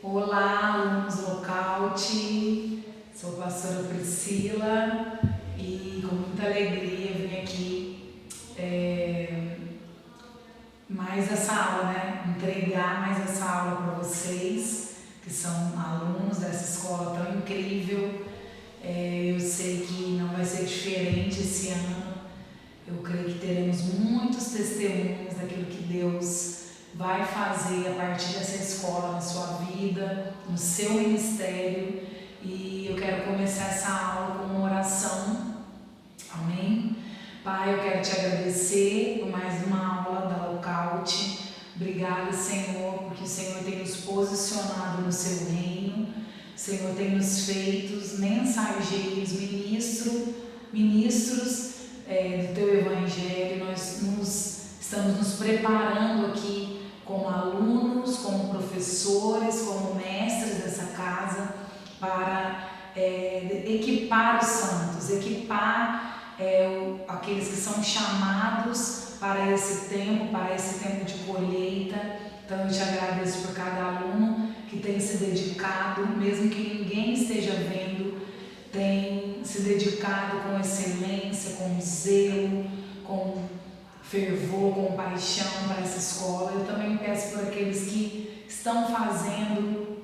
Olá, alunos do Lockout, sou a pastora Priscila e com muita alegria vim aqui mais essa aula, entregar mais essa aula para vocês que são alunos dessa escola tão incrível. Eu sei que não vai ser diferente esse ano, eu creio que teremos muitos testemunhos daquilo que Deus vai fazer a partir dessa escola na sua vida, no seu ministério. E eu quero começar essa aula com uma oração. Amém? Pai, eu quero te agradecer por mais uma aula da Lockout. Obrigada, Senhor, porque o Senhor tem nos posicionado no seu reino. O Senhor tem nos feito mensageiros, ministros do teu evangelho. Nós estamos nos preparando aqui como alunos, como professores, como mestres dessa casa, para equipar os santos, equipar aqueles que são chamados para esse tempo de colheita. Então eu te agradeço por cada aluno que tem se dedicado, mesmo que ninguém esteja vendo, tem se dedicado com excelência, com zelo, com fervor, com paixão para essa escola. Eu também peço por aqueles que estão fazendo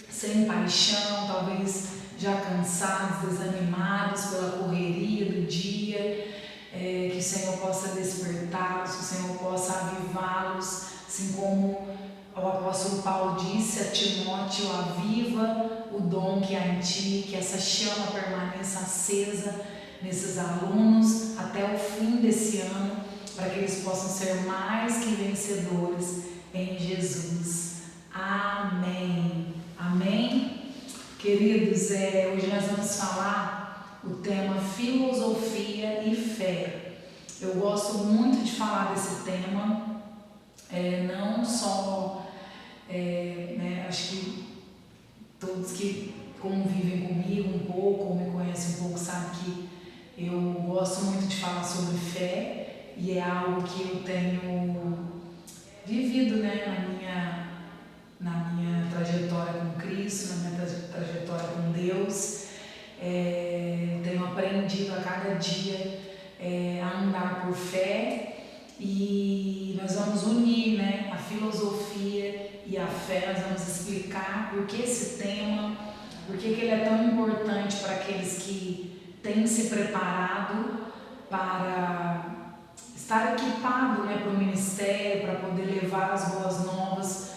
sem paixão, talvez já cansados, desanimados pela correria do dia, que o Senhor possa despertá-los, que o Senhor possa avivá-los, assim como o apóstolo Paulo disse a Timóteo: aviva o dom que há em ti, que essa chama permaneça acesa nesses alunos até o fim desse ano, para que eles possam ser mais que vencedores em Jesus. Amém. Amém? Queridos, hoje nós vamos falar o tema filosofia e fé. Eu gosto muito de falar desse tema, não só, acho que todos que convivem comigo um pouco, ou me conhecem um pouco, sabem que eu gosto muito de falar sobre fé. E é algo que eu tenho vivido, na minha trajetória com Cristo, na minha trajetória com Deus. Tenho aprendido a cada dia a andar por fé, e nós vamos unir a filosofia e a fé. Nós vamos explicar por que esse tema, por que ele é tão importante para aqueles que têm se preparado para estar equipado para o ministério, para poder levar as boas novas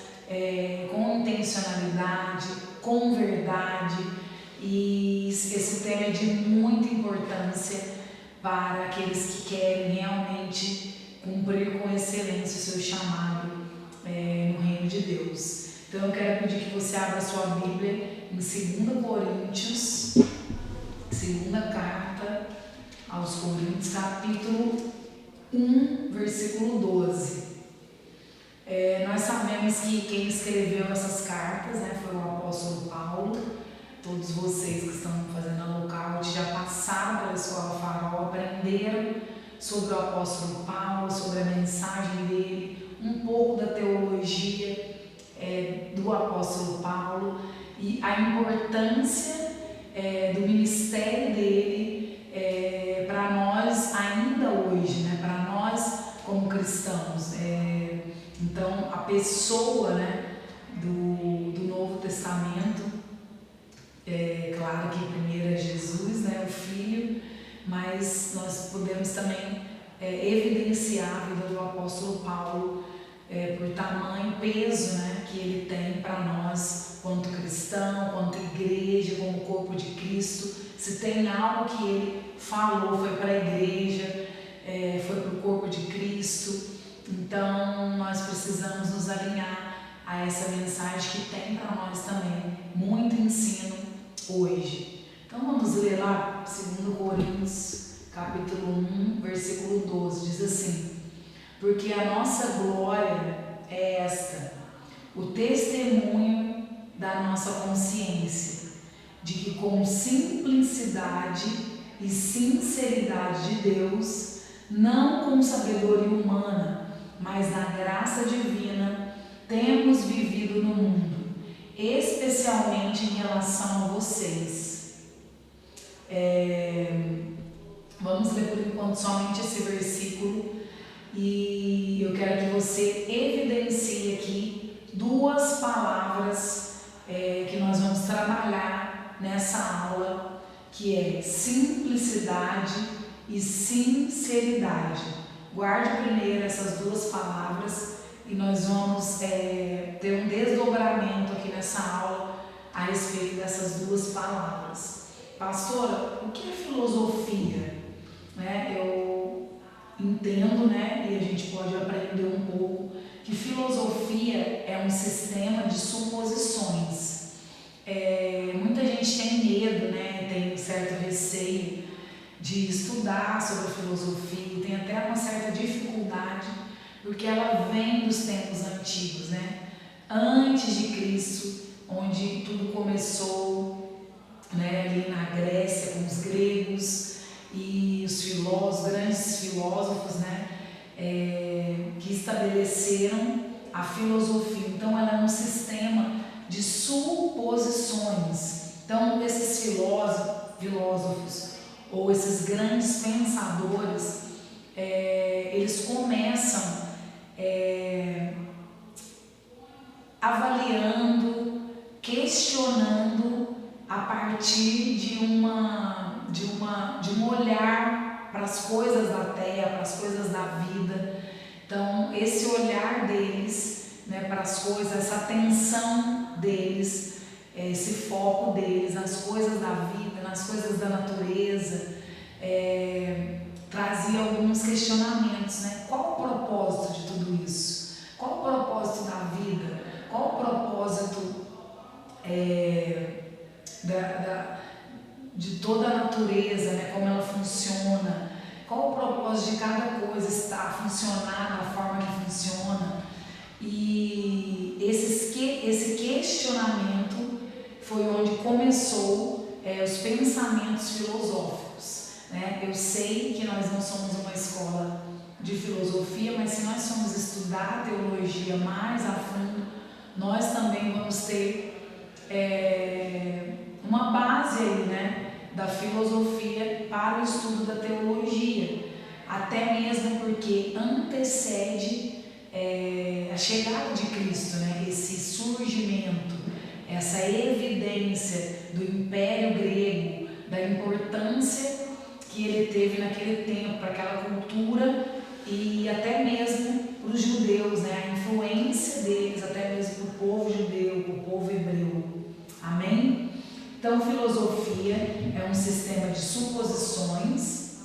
com intencionalidade, com verdade. E esse tema é de muita importância para aqueles que querem realmente cumprir com excelência o seu chamado no reino de Deus. Então eu quero pedir que você abra sua Bíblia em 2 Coríntios, segunda carta aos Coríntios, capítulo 1, versículo 12. Nós sabemos que quem escreveu essas cartas foi o apóstolo Paulo. Todos vocês que estão fazendo a Lockout já passaram pela Escola Farol, aprenderam sobre o apóstolo Paulo, sobre a mensagem dele, um pouco da teologia do apóstolo Paulo e a importância do ministério dele para nós ainda hoje, para nós como cristãos. Então a pessoa do Novo Testamento, claro que primeiro é Jesus, o Filho, mas nós podemos também evidenciar a vida do apóstolo Paulo por tamanho peso que ele tem para nós quanto cristão, quanto igreja, como corpo de Cristo. Se tem algo que ele falou, foi para a igreja, foi para o corpo de Cristo. Então nós precisamos nos alinhar a essa mensagem que tem para nós também muito ensino hoje. Então vamos ler lá 2 Coríntios capítulo 1, versículo 12, diz assim: porque a nossa glória é esta, o testemunho da nossa consciência, de que com simplicidade e sinceridade de Deus, não com sabedoria humana, mas na graça divina, temos vivido no mundo, especialmente em relação a vocês. Vamos ler por enquanto somente esse versículo e eu quero que você evidencie aqui duas palavras que nós vamos trabalhar nessa aula, que é simplicidade e sinceridade. Guarde primeiro essas duas palavras e nós vamos ter um desdobramento aqui nessa aula a respeito dessas duas palavras. Pastora, o que é filosofia? Eu entendo, e a gente pode aprender um pouco, que filosofia é um sistema de suposições. Muita gente tem medo, tem um certo receio de estudar sobre a filosofia, tem até uma certa dificuldade, porque ela vem dos tempos antigos, antes de Cristo, onde tudo começou, ali na Grécia, com os gregos e os filósofos, grandes filósofos, que estabeleceram a filosofia. Então, ela é um sistema de suposições. Então, esses filósofos ou esses grandes pensadores, eles começam avaliando, questionando a partir de um olhar para as coisas da terra, para as coisas da vida. Então, esse olhar deles, para as coisas, essa atenção deles, esse foco deles nas coisas da vida, nas coisas da natureza, trazia alguns questionamentos, Qual o propósito de tudo isso? Qual o propósito da vida? Qual o propósito de toda a natureza, como ela funciona? Qual o propósito de cada coisa estar funcionando da forma que funciona? E esse questionamento foi onde começou os pensamentos filosóficos. Eu sei que nós não somos uma escola de filosofia, mas se nós formos estudar a teologia mais a fundo, nós também vamos ter uma base aí, da filosofia para o estudo da teologia, até mesmo porque antecede a chegada de Cristo, esse surgimento, essa evidência do Império Grego, da importância que ele teve naquele tempo, para aquela cultura e até mesmo para os judeus, a influência deles, até mesmo para o povo judeu, para o povo hebreu. Amém? Então, filosofia é um sistema de suposições,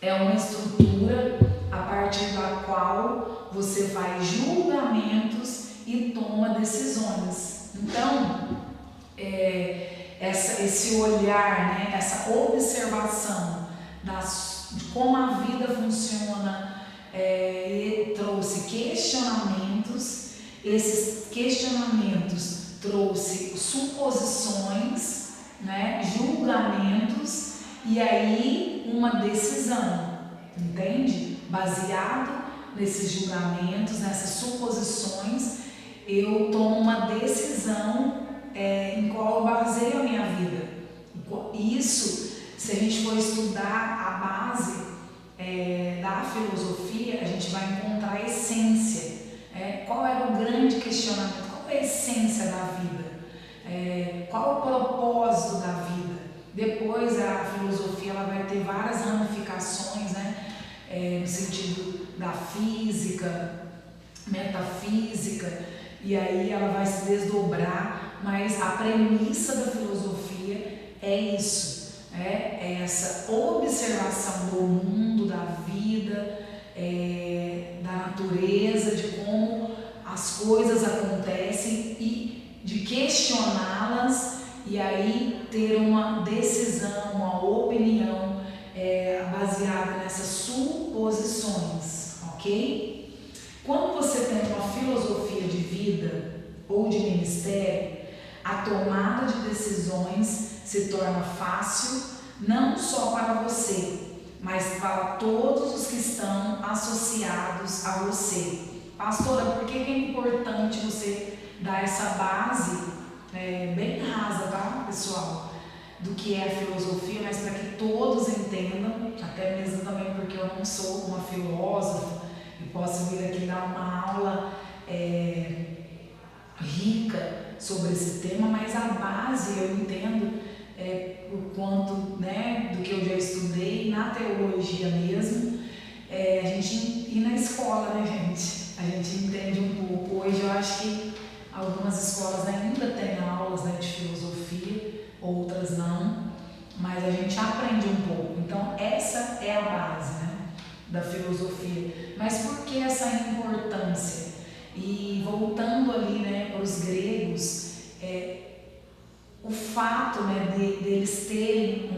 é uma estrutura a partir da qual você faz julgamentos e toma decisões. Então, esse olhar, essa observação de como a vida funciona, ele trouxe questionamentos, esses questionamentos trouxe suposições, julgamentos e aí uma decisão, entende? Baseado nesses julgamentos, nessas suposições, eu tomo uma decisão em qual eu baseio a minha vida. Isso, se a gente for estudar a base da filosofia, a gente vai encontrar a essência. Qual era o grande questionamento? Qual é a essência da vida? Qual o propósito da vida? Depois a filosofia ela vai ter várias ramificações, no sentido da física, metafísica, e aí ela vai se desdobrar, mas a premissa da filosofia é isso, é essa observação do mundo, da vida, da natureza, de como as coisas acontecem e de questioná-las e aí ter uma decisão, uma opinião baseada nessas suposições, ok? Quando você tem uma filosofia de vida ou de ministério, a tomada de decisões se torna fácil, não só para você, mas para todos os que estão associados a você. Pastora, por que é importante você dar essa base bem rasa, tá, pessoal? Do que é a filosofia, mas para que todos entendam, até mesmo também porque eu não sou uma filósofa e posso vir aqui dar uma aula rica sobre esse tema, mas a base eu entendo por quanto do que eu já estudei na teologia mesmo, a gente ir na escola, né, gente? A gente entende um pouco. Hoje eu acho que algumas escolas ainda têm aulas de filosofia, outras não, mas a gente aprende um pouco. Então essa é a base da filosofia. Mas por que essa importância? E voltando ali para os gregos, o fato deles terem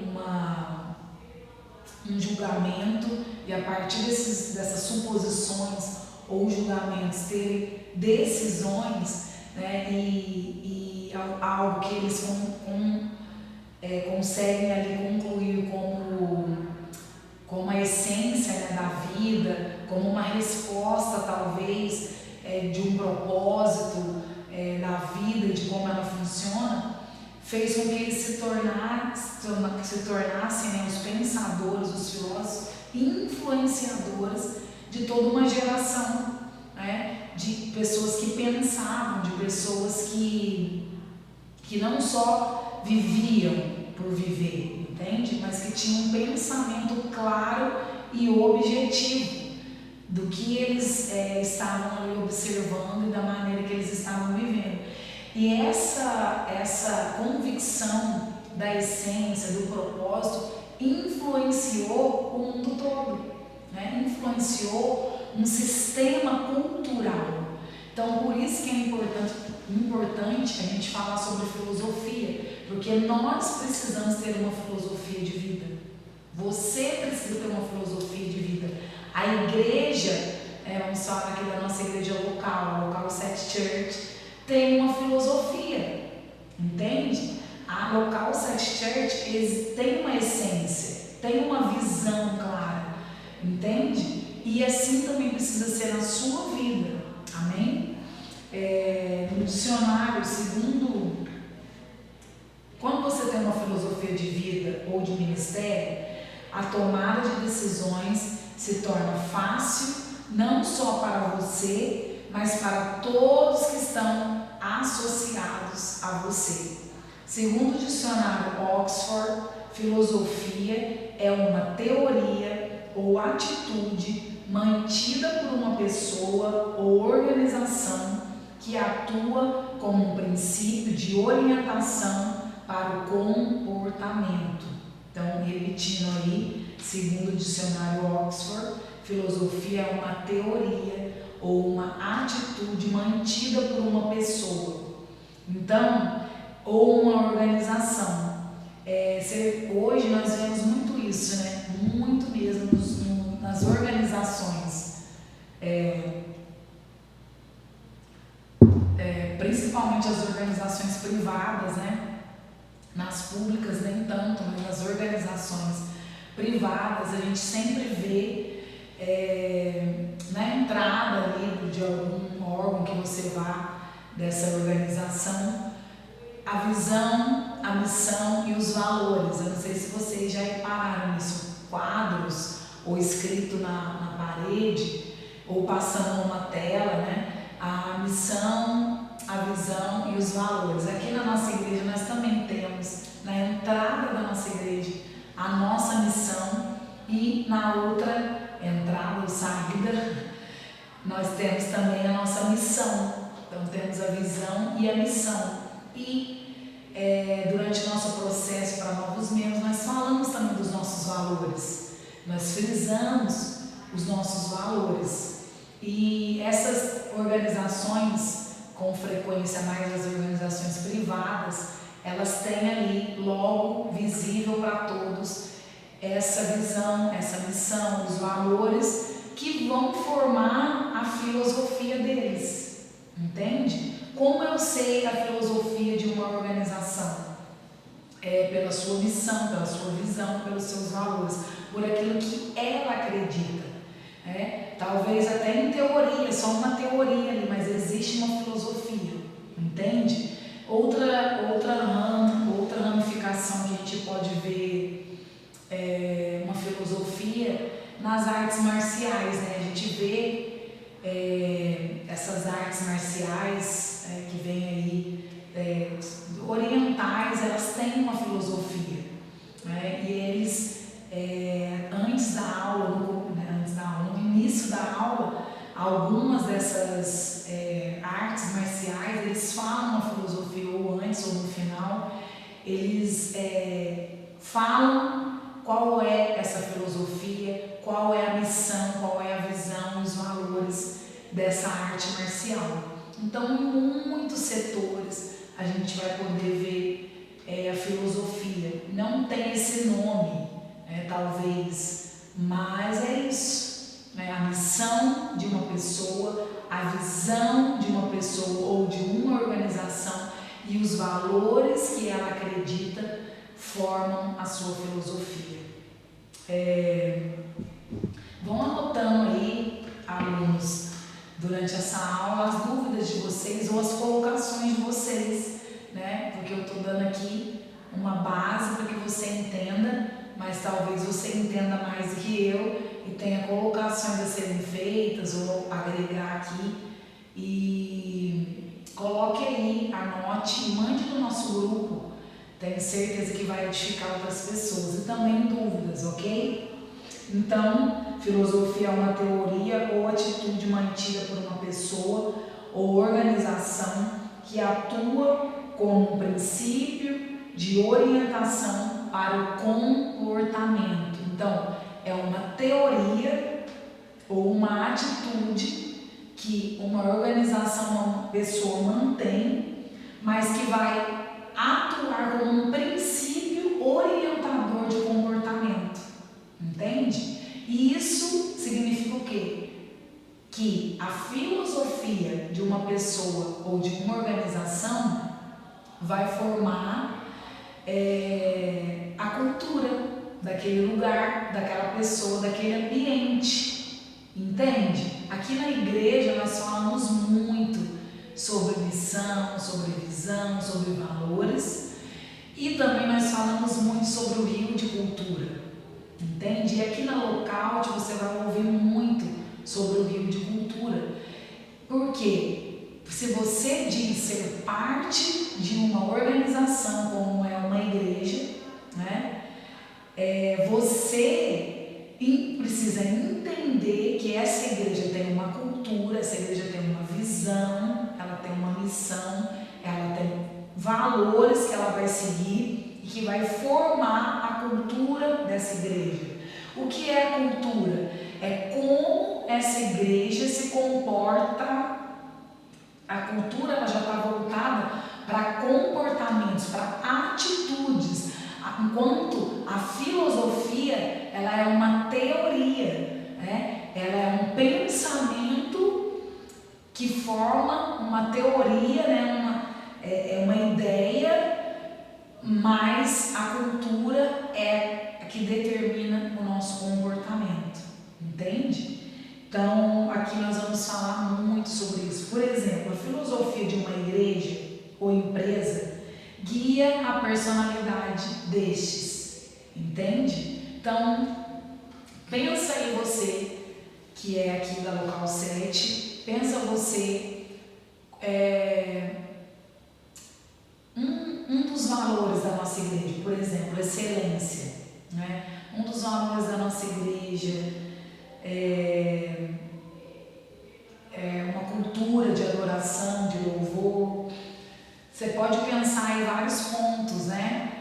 um julgamento e a partir dessas suposições ou julgamentos terem decisões e algo que eles conseguem ali concluir como a essência da vida, como uma resposta talvez de um propósito da vida e de como ela funciona, fez com que eles se tornassem os pensadores, os filósofos, influenciadores de toda uma geração, de pessoas que pensavam, de pessoas que não só viviam por viver, entende? Mas que tinham um pensamento claro e objetivo do que eles estavam ali observando e da maneira que eles estavam vivendo. E essa convicção da essência, do propósito, influenciou o mundo todo, influenciou um sistema cultural. Então, por isso que é importante a gente falar sobre filosofia, porque nós precisamos ter uma filosofia de vida. Você precisa ter uma filosofia de vida. A igreja, vamos falar aqui da nossa igreja local, a Local Set Church, tem uma filosofia, entende? A Local Set Church tem uma essência, tem uma visão clara, entende? E assim também precisa ser na sua vida, amém? No dicionário, segundo, quando você tem uma filosofia de vida ou de ministério, a tomada de decisões se torna fácil, não só para você, mas para todos que estão associados a você. Segundo o dicionário Oxford, filosofia é uma teoria ou atitude mantida por uma pessoa ou organização que atua como um princípio de orientação para o comportamento. Então, repetindo aí, segundo o dicionário Oxford, filosofia é uma teoria ou uma atitude mantida por uma pessoa, então, ou uma organização. Hoje nós vemos muito isso, muito mesmo nas organizações, principalmente as organizações privadas, nas públicas nem tanto, mas nas organizações privadas a gente sempre vê na entrada ali de algum órgão que você vá dessa organização, a visão, a missão e os valores. Eu não sei se vocês já repararam nisso, quadros ou escrito na parede ou passando numa tela, a missão, a visão e os valores. Aqui na nossa igreja nós também temos na entrada da nossa igreja a nossa missão e na outra entrada ou saída nós temos também a nossa missão. Então temos a visão e a missão. E durante o nosso processo para novos membros nós falamos também dos nossos valores. Nós frisamos os nossos valores. E essas organizações, com frequência mais as organizações privadas, elas têm ali logo visível para todos essa visão, essa missão, os valores que vão formar a filosofia deles, entende? Como eu sei a filosofia de uma organização? Pela sua missão, pela sua visão, pelos seus valores, por aquilo que ela acredita. Talvez até em teoria, só uma teoria ali, mas existe uma filosofia, das artes marciais que vem aí, orientais, elas têm uma filosofia, né? E eles, antes da aula, no início da aula, algumas dessas artes marciais, eles falam uma filosofia, ou antes ou no final, eles falam qual é essa filosofia, qual é a missão, qual é a visão, os valores dessa arte marcial. Então, em muitos setores, a gente vai poder ver a filosofia. Não tem esse nome, talvez, mas é isso. A missão de uma pessoa, a visão de uma pessoa ou de uma organização e os valores que ela acredita formam a sua filosofia. Vão anotando aí, alunos, durante essa aula, as dúvidas de vocês ou as colocações de vocês, né? Porque eu estou dando aqui uma base para que você entenda, mas talvez você entenda mais do que eu e tenha colocações a serem feitas ou agregar aqui. E coloque aí, anote e mande no nosso grupo. Tenho certeza que vai edificar outras pessoas e também dúvidas, ok? Então, filosofia é uma teoria ou atitude mantida por uma pessoa ou organização que atua como um princípio de orientação para o comportamento. Então, é uma teoria ou uma atitude que uma organização, uma pessoa mantém, mas que vai atuar como um princípio orientador de comportamento. Entende? E isso significa o quê? Que a filosofia de uma pessoa ou de uma organização vai formar a cultura daquele lugar, daquela pessoa, daquele ambiente. Entende? Aqui na igreja nós falamos muito sobre missão, sobre visão, sobre valores, e também nós falamos muito sobre o rio de cultura. Entende? E aqui na Lockout você vai ouvir muito sobre o rio de cultura. Por quê? Se você diz ser parte de uma organização como é uma igreja, né? Você precisa entender que essa igreja tem uma cultura, essa igreja tem uma visão, ela tem uma missão, ela tem valores que ela vai seguir e que vai formar a cultura dessa igreja. O que é a cultura? É como essa igreja se comporta. A cultura ela já está voltada para comportamentos, para atitudes, enquanto a filosofia ela é uma teoria, né? Ela é um pensamento que forma uma teoria, né? Uma ideia, mas a cultura é a que determina o nosso comportamento, entende? Então, aqui nós vamos falar muito sobre isso. Por exemplo, a filosofia de uma igreja ou empresa guia a personalidade destes, entende? Então, pensa aí você, que é aqui da Local 7, pensa você, um dos valores da nossa igreja, por exemplo, excelência, né? Um dos valores da nossa igreja é uma cultura de adoração, de louvor. Você pode pensar em vários pontos, né?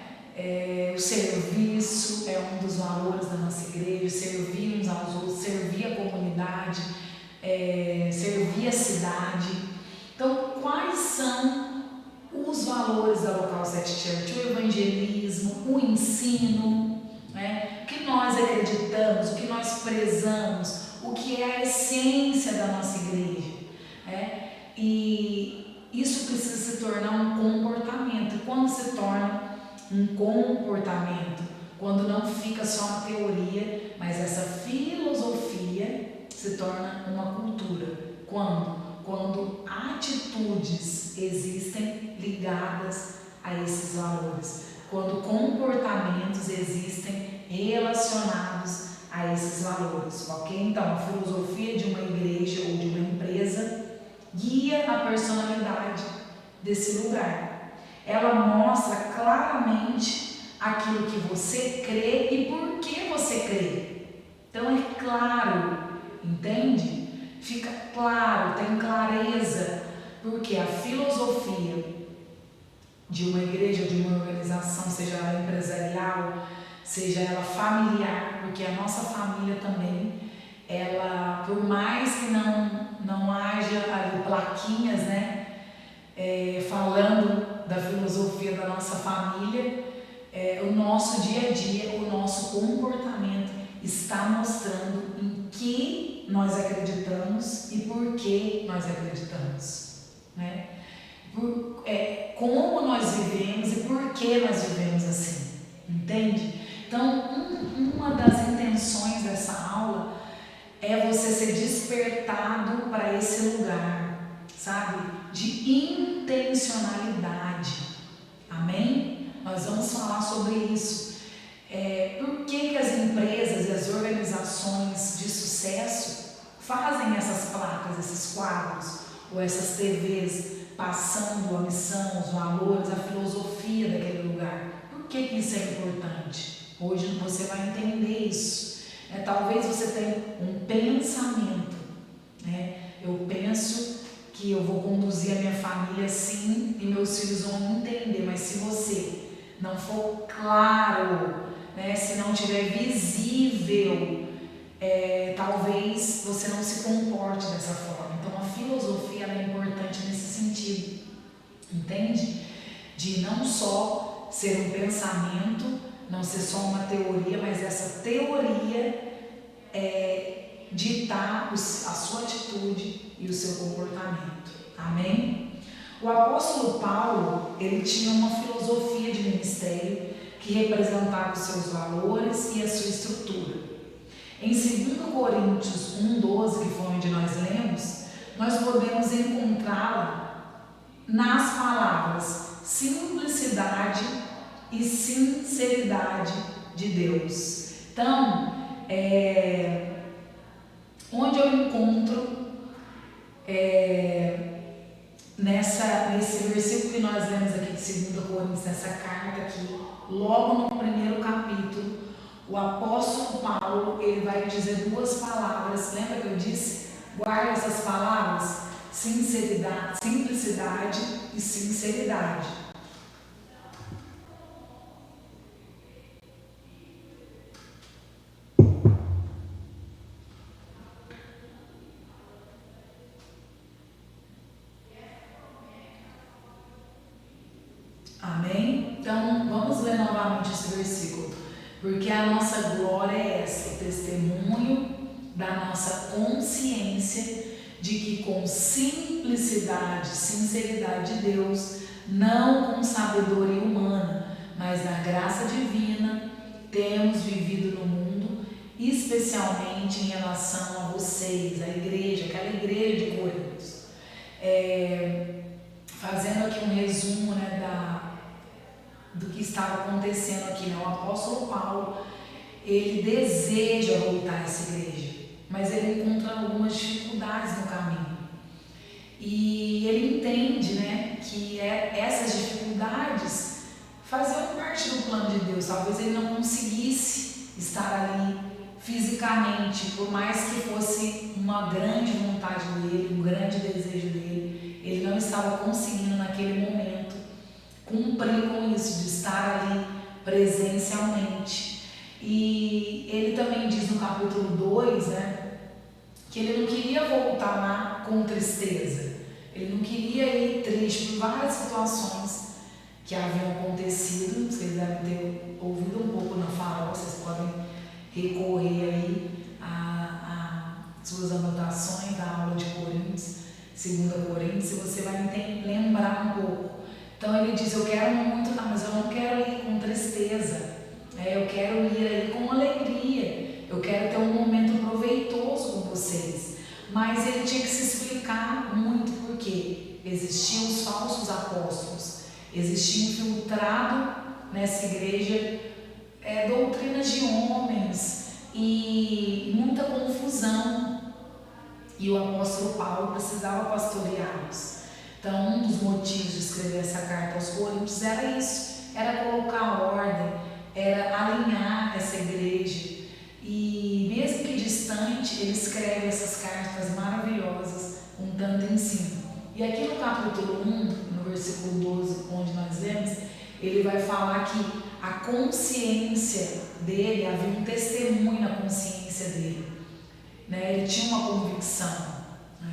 O serviço é um dos valores da nossa igreja, servir uns aos outros, servir a comunidade, servir a cidade. Então, quais são os valores da Local 7 Church? O evangelismo, o ensino, né? O que nós acreditamos, o que nós prezamos, o que é a essência da nossa igreja, né? E isso precisa se tornar um comportamento. E quando se torna um comportamento? Quando não fica só na teoria, mas essa filosofia se torna uma cultura. Quando atitudes existem ligadas a esses valores. Quando comportamentos existem relacionados a esses valores, ok? Então, a filosofia de uma igreja ou de uma empresa guia guia a personalidade desse lugar. Ela mostra claramente aquilo que você crê e por que você crê. Então é claro, entende? Fica claro, tem clareza, porque a filosofia de uma igreja, de uma organização, seja ela empresarial, seja ela familiar, porque a nossa família também, ela, por mais que não haja ali plaquinhas, né, falando da filosofia da nossa família, o nosso dia a dia, o nosso comportamento está mostrando em que nós acreditamos e por que nós acreditamos, né? Como nós vivemos e por que nós vivemos assim, entende? Então, uma das intenções dessa aula é você ser despertado para esse lugar, sabe? De intencionalidade, amém? Nós vamos falar sobre isso. Por que as empresas e as organizações de sucesso fazem essas placas, esses quadros, ou essas TVs, passando a missão, os valores, a filosofia daquele lugar? Por que isso é importante? Hoje você vai entender isso. Talvez você tenha um pensamento, né? Eu penso que eu vou conduzir a minha família assim e meus filhos vão entender, mas se você não for claro, né? Se não tiver visível, talvez você não se comporte dessa forma. Então a filosofia ela é importante nesse sentido, entende? De não só ser um pensamento, não ser só uma teoria, mas essa teoria ditar a sua atitude e o seu comportamento, amém? O apóstolo Paulo, ele tinha uma filosofia de ministério que representava os seus valores e a sua estrutura. Em 2 Coríntios 1,12, que foi onde nós lemos, nós podemos encontrá-la nas palavras simplicidade e sinceridade de Deus. Então, onde eu encontro nesse versículo que nós lemos aqui de 2 Coríntios, nessa carta aqui, logo no primeiro capítulo, o apóstolo Paulo, ele vai dizer duas palavras. Lembra que eu disse? Guarda essas palavras: sinceridade, simplicidade e sinceridade. Amém? Então, vamos ler novamente esse versículo. Porque a nossa glória é essa, o testemunho da nossa consciência de que com simplicidade, sinceridade de Deus, não com sabedoria humana, mas na graça divina, temos vivido no mundo, especialmente em relação a vocês, a igreja, aquela igreja de Coríntios. Fazendo aqui um resumo, né, do que estava acontecendo aqui, né? O apóstolo Paulo, ele deseja voltar a essa igreja, mas ele encontra algumas dificuldades no caminho. E ele entende, né, que essas dificuldades faziam parte do plano de Deus. Talvez ele não conseguisse estar ali fisicamente, por mais que fosse uma grande vontade dele, um grande desejo dele, ele não estava conseguindo naquele momento cumprir com isso, de estar ali presencialmente. E ele também diz no capítulo 2, né, que ele não queria voltar lá com tristeza, ele não queria ir triste por várias situações que haviam acontecido. Vocês devem ter ouvido um pouco na fala, vocês podem recorrer aí a suas anotações da aula de Coríntios, 2 Coríntios, e você vai lembrar um pouco. Então ele diz: eu quero muito, mas eu não quero ir com tristeza, eu quero ir aí com alegria, eu quero ter um momento proveitoso com vocês. Mas ele tinha que se explicar muito, porque existiam os falsos apóstolos, existia infiltrado nessa igreja doutrinas de homens e muita confusão. e o apóstolo Paulo precisava pastoreá-los. Então, um dos motivos de escrever essa carta aos Coríntios era isso, era colocar ordem, era alinhar essa igreja. E mesmo que distante, ele escreve essas cartas maravilhosas, com tanto ensino. E aqui no capítulo 1, no versículo 12, onde nós lemos, ele vai falar que a consciência dele, havia um testemunho na consciência dele. Ele tinha uma convicção,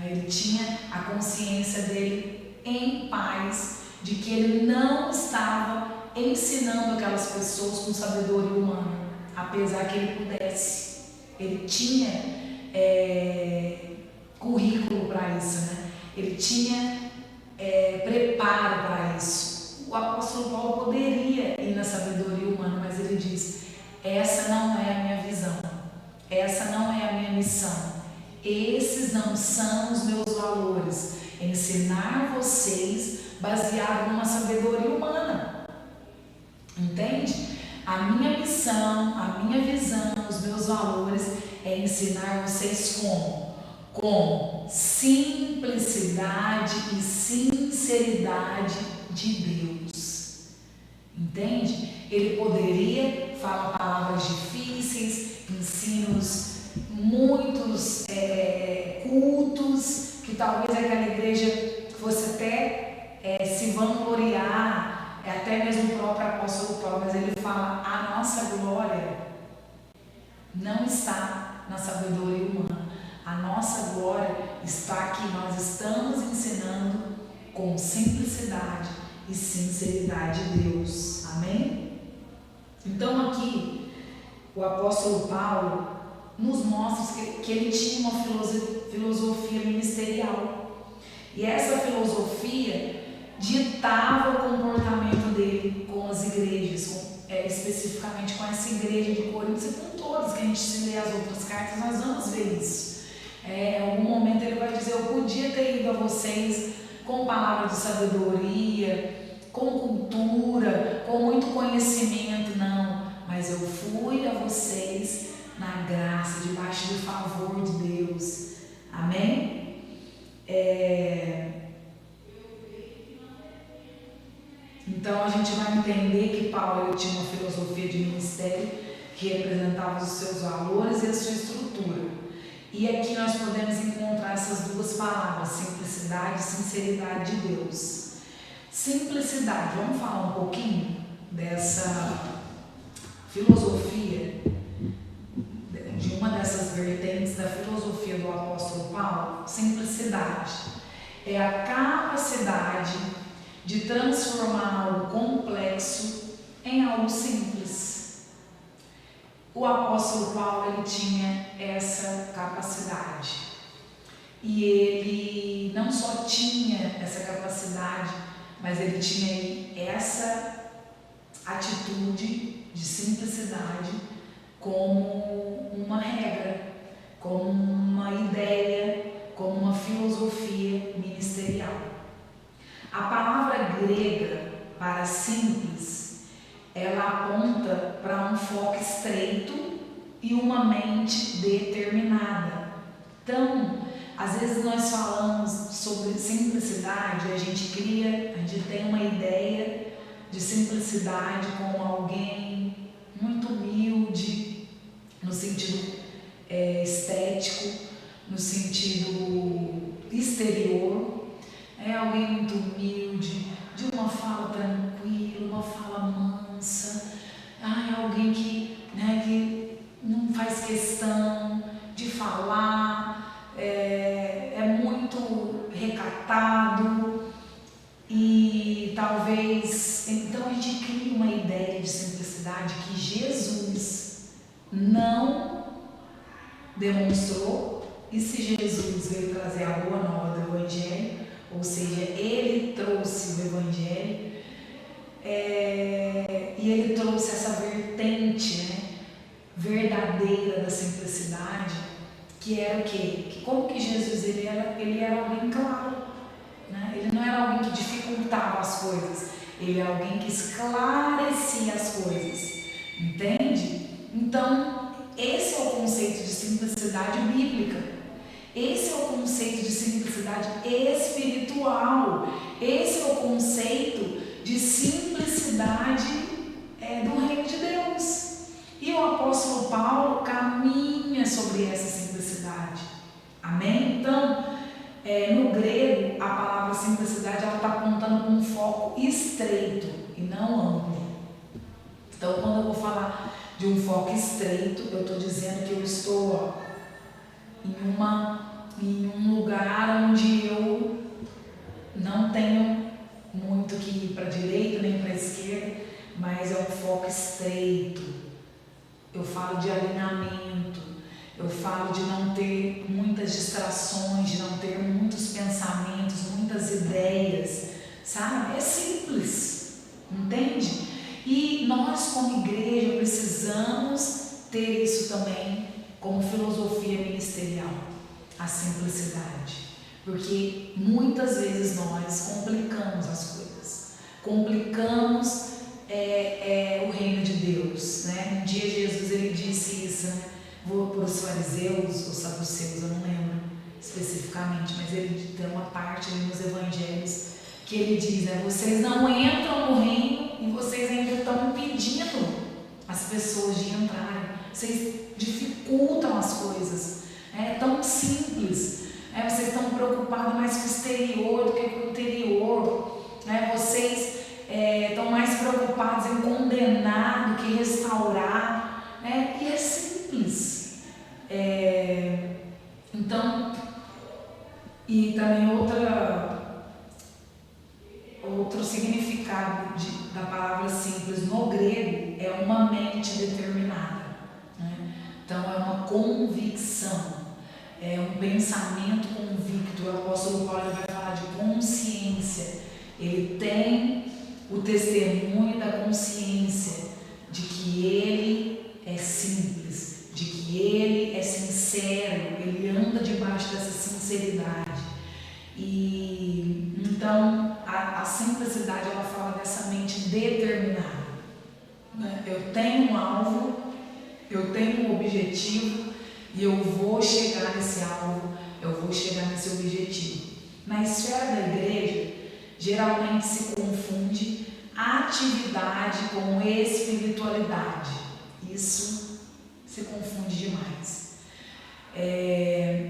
ele tinha a consciência dele em paz, de que ele não estava ensinando aquelas pessoas com sabedoria humana, apesar que ele pudesse. Ele tinha currículo para isso, ele tinha preparo para isso. O apóstolo Paulo poderia ir na sabedoria humana, mas ele diz: essa não é a minha visão, essa não é a minha missão, esses não são os meus valores, ensinar vocês baseado numa sabedoria humana. Entende? A minha missão, a minha visão, os meus valores é ensinar vocês como? Com simplicidade e sinceridade de Deus. Entende? Ele poderia falar palavras difíceis, ensinos muitos cultos, que talvez aquela igreja fosse até se vangloriar, até mesmo o próprio apóstolo Paulo, mas ele fala: a nossa glória não está na sabedoria humana, a nossa glória está que nós estamos ensinando com simplicidade e sinceridade de Deus. Amém? Então aqui o apóstolo Paulo nos mostra que ele tinha uma filosofia ministerial, e essa filosofia ditava o comportamento dele com as igrejas, especificamente com essa igreja de Coríntios e com todas, que a gente se lê as outras cartas, nós vamos ver isso. Em algum momento ele vai dizer: eu podia ter ido a vocês com palavras de sabedoria, com cultura, com muito conhecimento, não, mas eu fui a vocês na graça, debaixo do favor de Deus. Amém? Então a gente vai entender que Paulo tinha uma filosofia de ministério que representava os seus valores e a sua estrutura. E aqui nós podemos encontrar essas duas palavras: simplicidade e sinceridade de Deus. Simplicidade, vamos falar um pouquinho dessa filosofia, de uma dessas vertentes da filosofia do apóstolo Paulo. Simplicidade é a capacidade de transformar algo complexo em algo simples. O apóstolo Paulo, ele tinha essa capacidade, e ele não só tinha essa capacidade, mas ele tinha essa atitude de simplicidade como uma regra, como uma ideia, como uma filosofia ministerial. A palavra grega para simples, ela aponta para um foco estreito e uma mente determinada. Então, às vezes nós falamos sobre simplicidade, a gente tem uma ideia de simplicidade como alguém muito humilde, no sentido estético, no sentido exterior. Alguém muito humilde, de uma fala tranquila, uma fala mansa, alguém que não faz questão de falar, é muito recatado, e talvez, então a gente cria uma ideia de simplicidade que Jesus não demonstrou. E se Jesus veio trazer a boa nova do Evangelho, ou seja, ele trouxe o Evangelho, e ele trouxe essa vertente, verdadeira da simplicidade, que era o quê? Que como que Jesus ele era alguém claro, ele não era alguém que dificultava as coisas, ele era alguém que esclarecia as coisas, entende? Então esse é o conceito de simplicidade bíblica. Esse é o conceito de simplicidade espiritual. Esse é o conceito de simplicidade do reino de Deus. E o apóstolo Paulo caminha sobre essa simplicidade. Amém? Então, no grego, a palavra simplicidade está apontando com um foco estreito e não amplo. Então, quando eu vou falar de um foco estreito, eu estou dizendo que eu estou em um lugar onde eu não tenho muito que ir para a direita nem para a esquerda, mas é um foco estreito. Eu falo de alinhamento, eu falo de não ter muitas distrações, de não ter muitos pensamentos, muitas ideias, sabe? É simples, entende? E nós, como igreja, precisamos ter isso também como filosofia ministerial, a simplicidade. Porque muitas vezes nós complicamos as coisas, complicamos o reino de Deus, né? Um dia Jesus ele disse isso, né? Para os fariseus ou saduceus, eu não lembro especificamente, mas ele tem uma parte ali nos evangelhos que ele diz, né? Vocês não entram no reino e vocês ainda estão impedindo as pessoas de entrarem, vocês dificultam as coisas, é tão simples. Vocês estão preocupados mais com o exterior do que com o interior. Vocês estão mais preocupados em condenar do que restaurar. E é simples. Então, e também outro significado da palavra simples no grego é uma mente determinada. Então, é uma convicção. É um pensamento convicto. O apóstolo Paulo vai falar de consciência. Ele tem o testemunho da consciência de que ele é simples, de que ele é sincero, ele anda debaixo dessa sinceridade. E então a simplicidade ela fala dessa mente determinada. Eu tenho um alvo, eu tenho um objetivo. E eu vou chegar nesse alvo, eu vou chegar nesse objetivo. Na esfera da igreja, geralmente se confunde atividade com espiritualidade. Isso se confunde demais.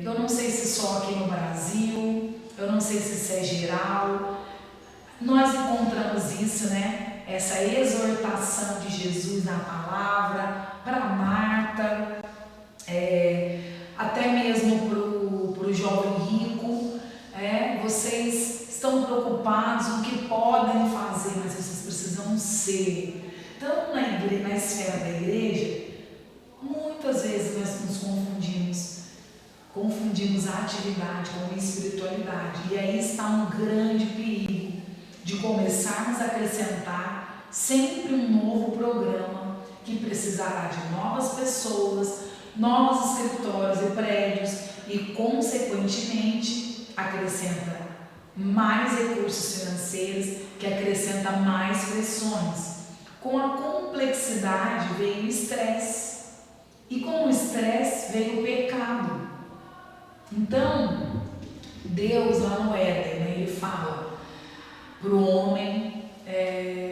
Eu não sei se só aqui no Brasil, eu não sei se isso é geral. Nós encontramos isso, né? Essa exortação de Jesus na palavra para Marta. Até mesmo para o jovem rico, vocês estão preocupados no que podem fazer, mas vocês precisam ser. Então, na esfera da igreja, muitas vezes nós nos confundimos a atividade com a espiritualidade, e aí está um grande perigo de começarmos a acrescentar sempre um novo programa que precisará de novas pessoas, novos escritórios e prédios e, consequentemente, acrescenta mais recursos financeiros, que acrescenta mais pressões. Com a complexidade veio o estresse e com o estresse veio o pecado. Então, Deus lá no Éden, né, ele fala para o homem,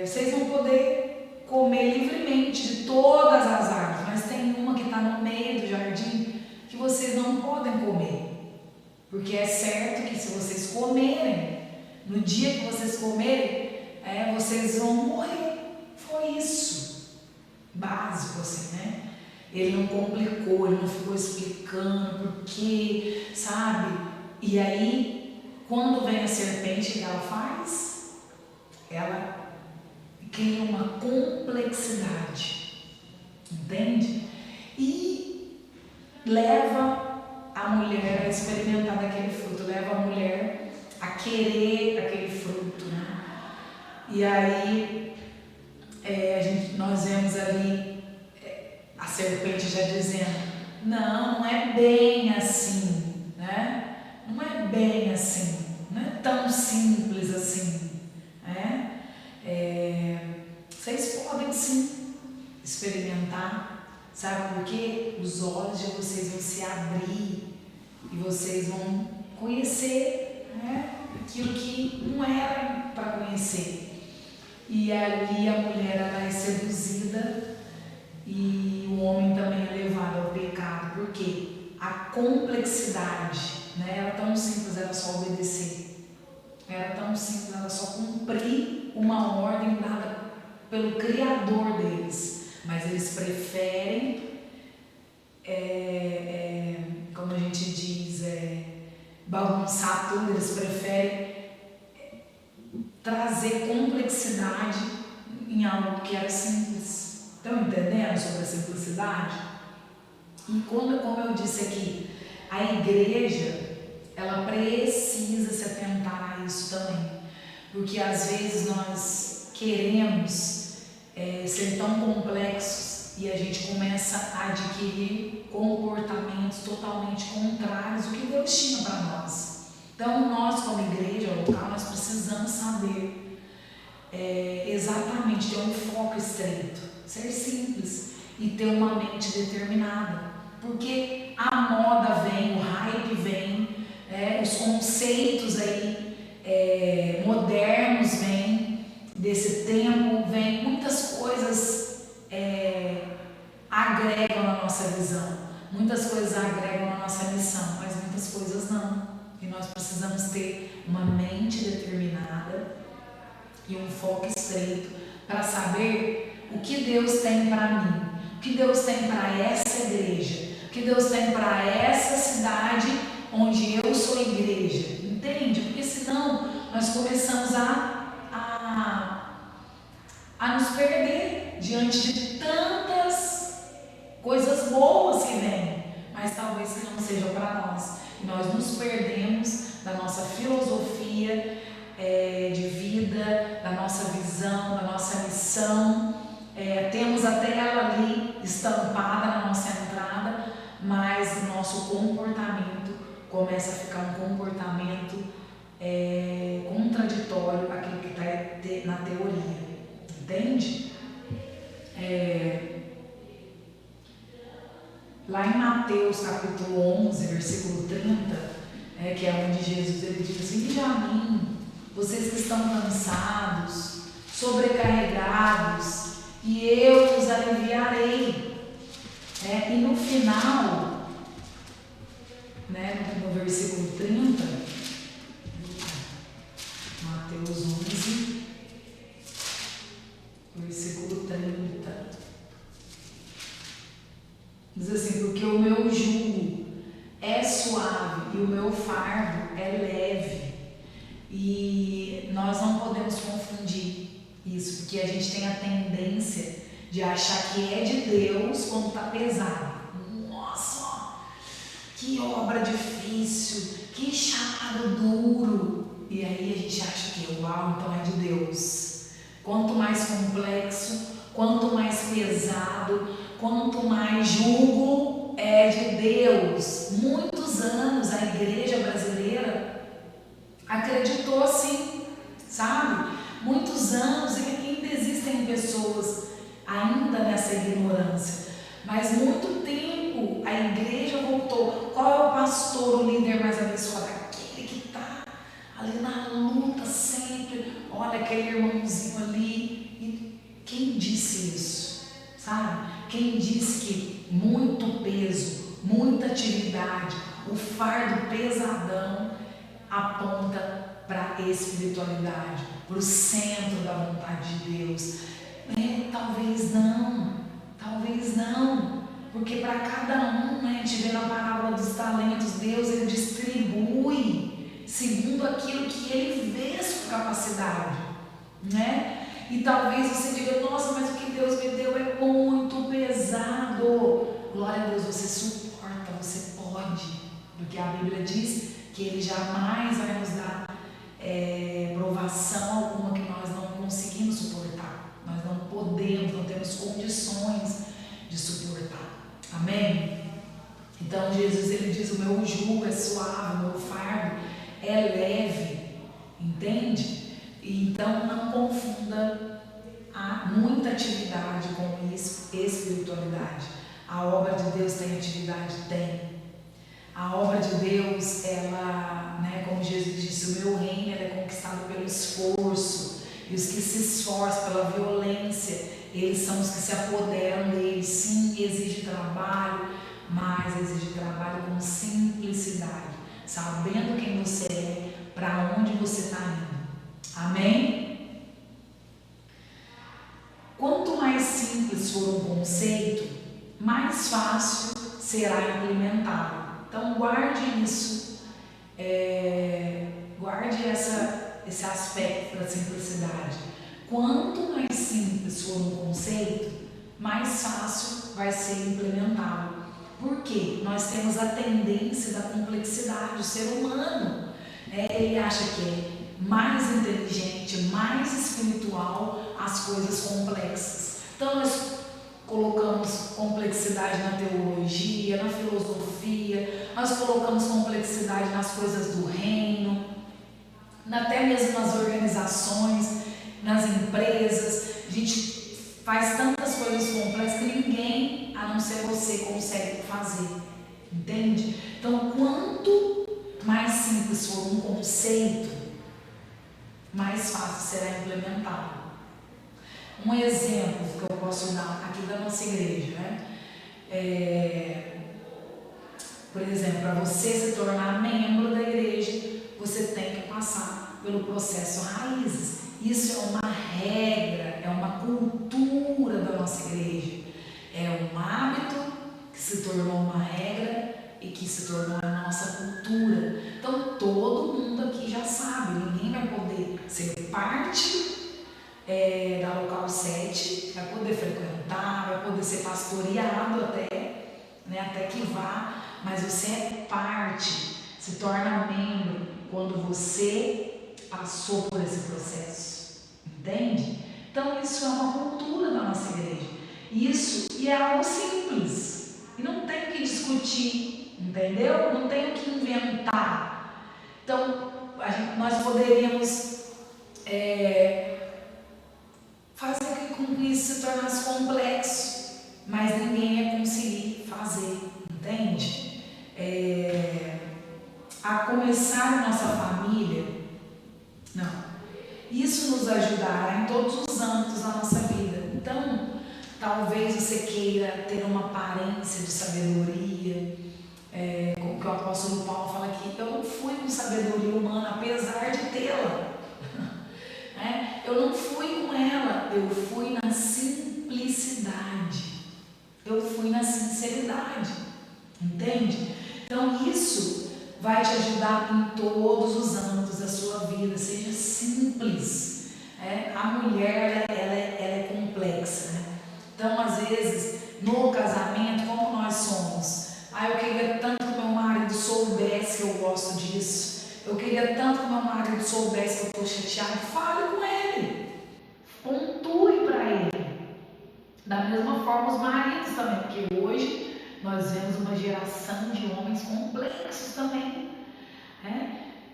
vocês vão poder comer livremente de todas as árvores, mas tem uma que está no meio do jardim que vocês não podem comer, porque é certo que se vocês comerem, no dia que vocês comerem, vocês vão morrer. Foi isso, básico assim, né? Ele não complicou, ele não ficou explicando por quê, sabe? E aí, quando vem a serpente, o que ela faz? Ela cria uma complexidade, entende? E leva a mulher a experimentar daquele fruto, leva a mulher a querer aquele fruto, né? E aí nós vemos ali a serpente já dizendo, não é bem assim, né? Não é bem assim, não é tão simples assim, né? Vocês podem sim experimentar, sabe por quê? Os olhos de vocês vão se abrir e vocês vão conhecer, né, aquilo que não era para conhecer. E ali a mulher ela é seduzida e o homem também é levado ao pecado, porque a complexidade, né, era tão simples, era só obedecer, era tão simples, era só cumprir uma ordem dada pelo Criador deles, mas eles preferem, como a gente diz, bagunçar tudo, eles preferem trazer complexidade em algo que era simples. Estão entendendo sobre a simplicidade? E como eu disse aqui, a igreja, ela precisa se atentar a isso também, porque às vezes nós queremos ser tão complexos e a gente começa a adquirir comportamentos totalmente contrários ao que Deus tinha para nós. Então nós como igreja local, nós precisamos saber exatamente ter um foco estreito, ser simples e ter uma mente determinada, porque a moda vem, o hype vem, os conceitos aí modernos vêm, desse tempo vem, muitas coisas agregam na nossa visão, muitas coisas agregam na nossa missão, mas muitas coisas não, e nós precisamos ter uma mente determinada e um foco estreito para saber o que Deus tem para mim, o que Deus tem para essa igreja, o que Deus tem para essa cidade onde eu sou igreja, entende? Porque senão nós começamos a nos perder diante de tantas coisas boas que vêm, mas talvez que não sejam para nós, e nós nos perdemos da nossa filosofia de vida, da nossa visão, da nossa missão. Temos até ela ali estampada na nossa entrada, mas o nosso comportamento começa a ficar um comportamento contraditório àquilo que está na teoria, entende? Lá em Mateus capítulo 11, versículo 30, que é onde Jesus ele diz assim: vinde a mim, vocês que estão cansados, sobrecarregados, e eu os aliviarei. E no final, no versículo 30, Mateus 11, versículo 30, diz assim: porque o meu jugo é suave e o meu fardo é leve. E nós não podemos confundir isso, porque a gente tem a tendência de achar que é de Deus quando está pesado. Nossa, que obra difícil, que chamado duro. E aí a gente acha que uau, então é de Deus. Quanto mais complexo, quanto mais pesado, quanto mais jugo, é de Deus. Muitos anos a igreja brasileira acreditou assim, sabe? Muitos anos, e ainda existem pessoas ainda nessa ignorância, mas muito tempo a igreja voltou. Qual é o pastor, o líder mais abençoado? Aquele que está ali na luta sempre. Olha aquele irmãozinho ali. E quem disse isso? Sabe? Quem disse que muito peso, muita atividade, o fardo pesadão aponta para a espiritualidade, para o centro da vontade de Deus? Talvez não, porque para cada um, a gente vê na parábola dos talentos, Deus ele distribui segundo aquilo que ele vê a sua capacidade, né? E talvez você diga: nossa, mas o que Deus me deu é muito pesado. Glória a Deus, você suporta, você pode, porque a Bíblia diz que Ele jamais vai nos dar provação alguma que nós não conseguimos suportar. Nós não podemos, não temos condições de suportar. Amém? Então Jesus ele diz: o meu jugo é suave, o meu fardo é leve. Entende? Então não confunda muita atividade com espiritualidade. A obra de Deus tem atividade? Tem. A obra de Deus, ela, né, como Jesus disse, o meu reino é conquistado pelo esforço. E os que se esforçam pela violência, eles são os que se apoderam dele. Sim, exige trabalho, mas exige trabalho com simplicidade, sabendo quem você é, para onde você está indo. Amém? Quanto mais simples for um conceito, mais fácil será implementado. Então guarde isso, guarde esse aspecto da simplicidade. Quanto mais simples for um conceito, mais fácil vai ser implementado. Por quê? Nós temos a tendência da complexidade. O ser humano, ele acha que é mais inteligente, mais espiritual as coisas complexas. Então nós colocamos complexidade na teologia, na filosofia, nós colocamos complexidade nas coisas do reino, até mesmo nas organizações, nas empresas. A gente faz tantas coisas complexas que ninguém, a não ser você, consegue fazer. Entende? Então, quanto mais simples for um conceito, mais fácil será implementado. Um exemplo que eu posso dar aqui da nossa igreja, né? Por exemplo, para você se tornar membro da igreja, você tem que passar pelo processo raízes. Isso é uma regra, é uma cultura da nossa igreja. É um hábito que se tornou uma regra e que se tornou a nossa cultura. Então todo mundo aqui já sabe, ninguém vai poder ser parte da Local 7, vai poder frequentar, vai poder ser pastoreado até, né, até que vá, mas você é parte, se torna membro quando você passou por esse processo, entende? Então isso é uma cultura da nossa igreja, isso e é algo simples, e não tem o que discutir, entendeu? Não tem o que inventar. Então nós poderíamos fazer com que isso se tornasse complexo, mas ninguém ia conseguir fazer, entende? A começar nossa família, não, isso nos ajudará em todos os âmbitos da nossa vida. Então, talvez você queira ter uma aparência de sabedoria, como que o apóstolo Paulo fala aqui, eu não fui com sabedoria humana, apesar de tê-la. Eu não fui com ela, eu fui na simplicidade, eu fui na sinceridade, entende? Então isso vai te ajudar em todos os âmbitos da sua vida, seja simples. A mulher ela é complexa, né? Então às vezes no casamento, como nós somos, eu queria tanto que meu marido soubesse que eu gosto disso. Eu queria tanto que meu marido soubesse que eu estou chateado. Fale com ele. Pontue para ele. Da mesma forma os maridos também, porque hoje nós vemos uma geração de homens complexos também.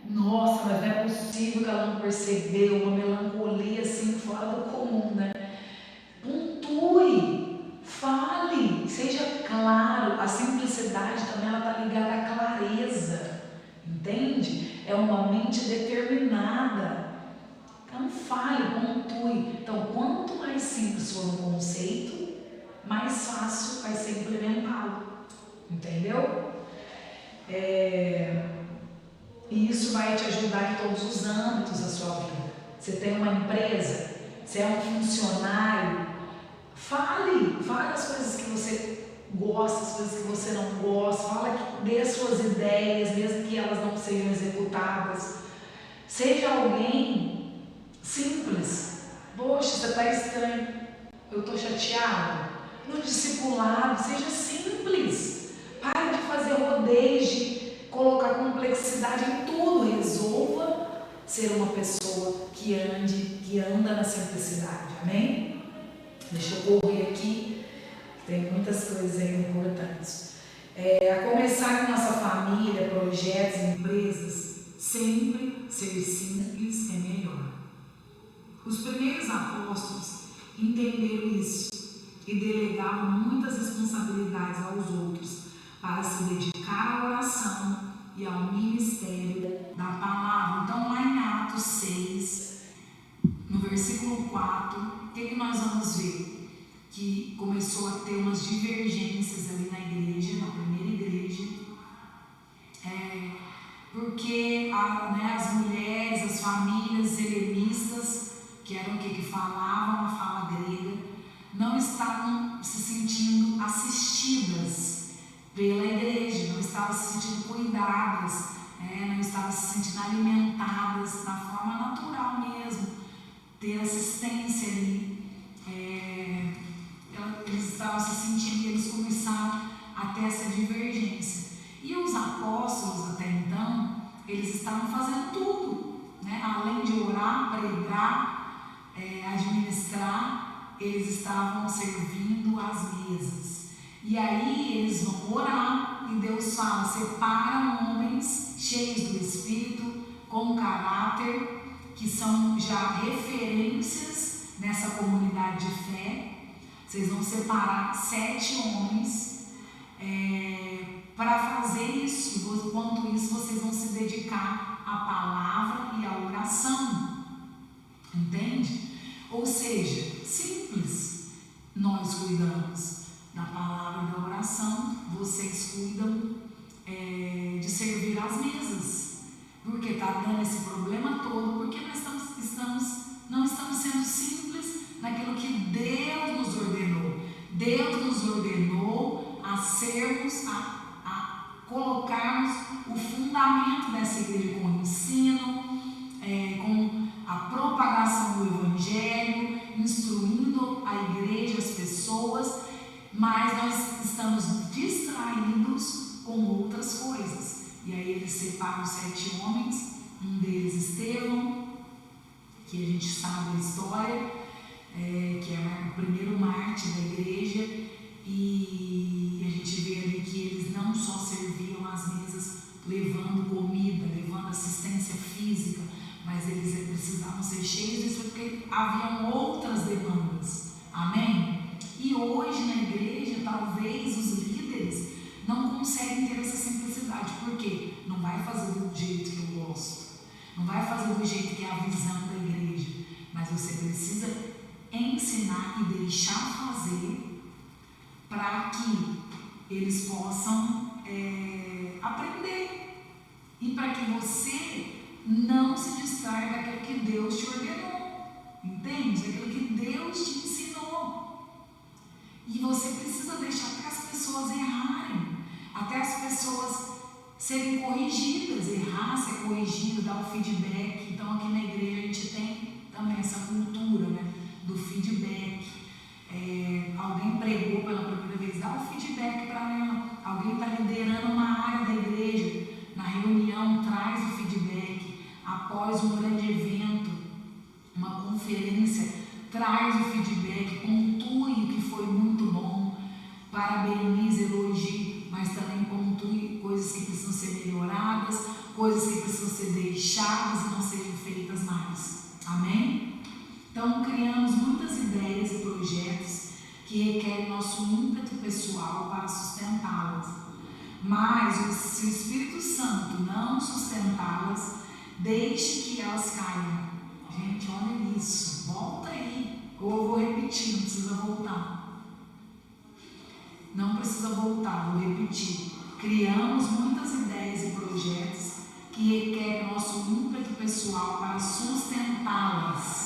Nossa, mas não é possível que ela não percebeu uma melancolia assim fora do comum, né? Pontue, fale, seja claro. A simplicidade também ela está ligada à clareza. Entende? É uma mente determinada. Então fale, pontue. Então quanto mais simples for um conceito, mais fácil vai ser implementado. Entendeu? E isso vai te ajudar em todos os âmbitos da sua vida. Você tem uma empresa, você é um funcionário, fale as coisas que você gosta, as coisas que você não gosta, dê as suas ideias, mesmo que elas não sejam executadas. Seja alguém simples. Poxa, você está estranho, eu estou chateado. No discipulado, seja simples. Pare de fazer rodeio, de colocar complexidade em tudo. Resolva ser uma pessoa que anda na simplicidade. Amém? Deixa eu correr aqui. Tem muitas coisas aí importantes. A começar em nossa família, projetos, empresas, sempre ser simples é melhor. Os primeiros apóstolos entenderam isso e delegavam muitas responsabilidades aos outros, para se dedicar à oração e ao ministério da palavra. Então, lá em Atos 6, no versículo 4, o que nós vamos ver? Que começou a ter umas divergências ali na igreja, na primeira igreja, porque as mulheres, as famílias helenistas, que eram que falavam a fala grega, não estavam se sentindo assistidas pela igreja, não estavam se sentindo cuidadas, não estavam se sentindo alimentadas da forma natural mesmo, ter assistência ali. Eles estavam se sentindo e eles começaram a ter essa divergência. E os apóstolos, até então, eles estavam fazendo tudo, além de orar, pregar, administrar, eles estavam servindo as mesas. E aí eles vão orar e Deus fala: separa homens cheios do Espírito, com caráter, que são já referências nessa comunidade de fé. Vocês vão separar 7 homens para fazer isso. Enquanto isso, vocês vão se dedicar à palavra e à oração. Entende? Ou seja, simples. Nós cuidamos da palavra e da oração, vocês cuidam de servir as mesas. Porque está dando esse problema todo, porque nós não estamos sendo simples naquilo que Deus nos ordenou. Deus nos ordenou a sermos, a colocarmos o fundamento dessa igreja com o ensino, com a propagação do Evangelho, instruindo a igreja, as pessoas, mas nós estamos distraídos com outras coisas. E aí eles separam 7 homens, um deles Estevão, que a gente sabe a história, que é o primeiro mártir da igreja, e a gente vê ali que eles não só serviam as mesas levando comida, levando assistência física, mas eles precisavam ser cheios disso porque haviam outras demandas. Amém? E hoje na igreja, talvez os líderes não conseguem ter essa simplicidade. Por quê? Não vai fazer do jeito que eu gosto, não vai fazer do jeito que é a visão da igreja, mas você precisa ensinar e deixar fazer para que eles possam aprender e para que você não se distraia daquilo que Deus te ordenou, entende? Daquilo que Deus te ensinou. E você precisa deixar até as pessoas errarem, até as pessoas serem corrigidas, errar, ser corrigido, dar o feedback. Então aqui na igreja a gente tem também essa cultura, do feedback. Alguém pregou pela primeira vez, dá o feedback para ela. Alguém está liderando uma área da igreja, na reunião traz o feedback. Após um grande evento, uma conferência, traz o feedback, pontue o que foi muito bom, parabenize, elogie, mas também pontue coisas que precisam ser melhoradas, coisas que precisam ser deixadas e não sejam feitas mais. Amém? Então, criamos muitas ideias e projetos que requerem nosso ímpeto pessoal para sustentá-las. Mas, se o Espírito Santo não sustentá-las, deixe que elas caiam. Gente, olha isso. Volta aí. Ou eu vou repetir, não precisa voltar. Não precisa voltar, vou repetir. Criamos muitas ideias e projetos que requerem nosso ímpeto pessoal para sustentá-las.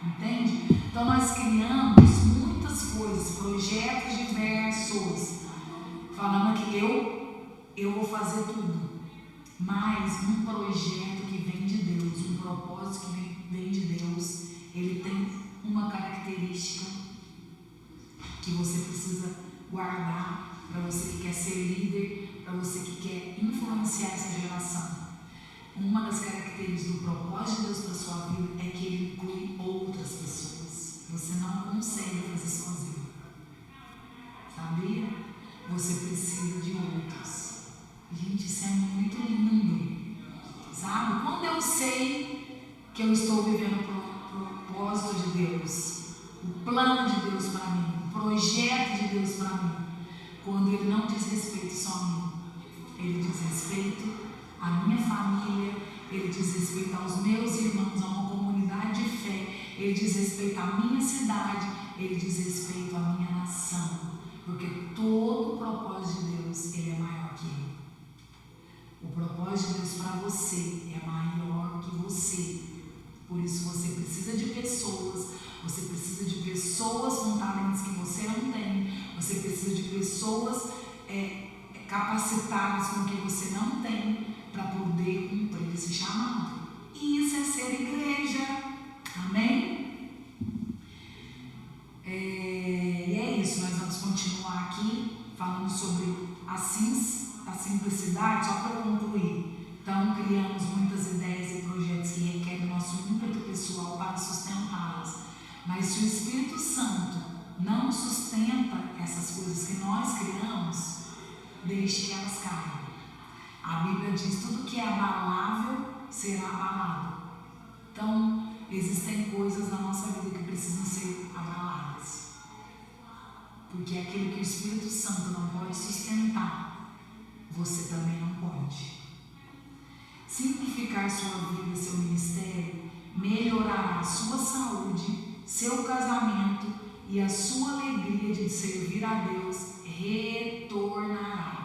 Entende? Então nós criamos muitas coisas, projetos diversos, falando que eu vou fazer tudo, mas um projeto que vem de Deus, um propósito que vem de Deus, ele tem uma característica que você precisa guardar para você que quer ser líder, para você que quer influenciar essa geração. Uma das características do propósito de Deus para a sua vida é que ele inclui outras pessoas. Você não consegue fazer sozinho. Sabia? Você precisa de outros. Gente, isso é muito lindo. Sabe? Quando eu sei que eu estou vivendo o propósito de Deus, o plano de Deus para mim, o projeto de Deus para mim, quando ele não diz respeito só a mim, ele diz respeito à minha família, ele diz respeito aos meus irmãos, a uma comunidade de fé, ele diz respeito à minha cidade, ele diz respeito à minha nação, porque todo o propósito de Deus, ele é maior que eu. O propósito de Deus para você é maior que você. Por isso você precisa de pessoas, você precisa de pessoas com talentos que você não tem, você precisa de pessoas capacitadas com que você não tem, para poder cumprir esse chamado. E isso é ser igreja. Amém? E é isso, nós vamos continuar aqui falando sobre a simplicidade, só para concluir. Então, criamos muitas ideias e projetos que requerem nosso ímpeto pessoal para sustentá-las. Mas se o Espírito Santo não sustenta essas coisas que nós criamos, deixe que elas caiam. A Bíblia diz: tudo que é abalável será abalado. Então, existem coisas na nossa vida que precisam ser abaladas. Porque aquilo que o Espírito Santo não pode sustentar, você também não pode. Simplificar sua vida e seu ministério melhorará a sua saúde, seu casamento e a sua alegria de servir a Deus retornará.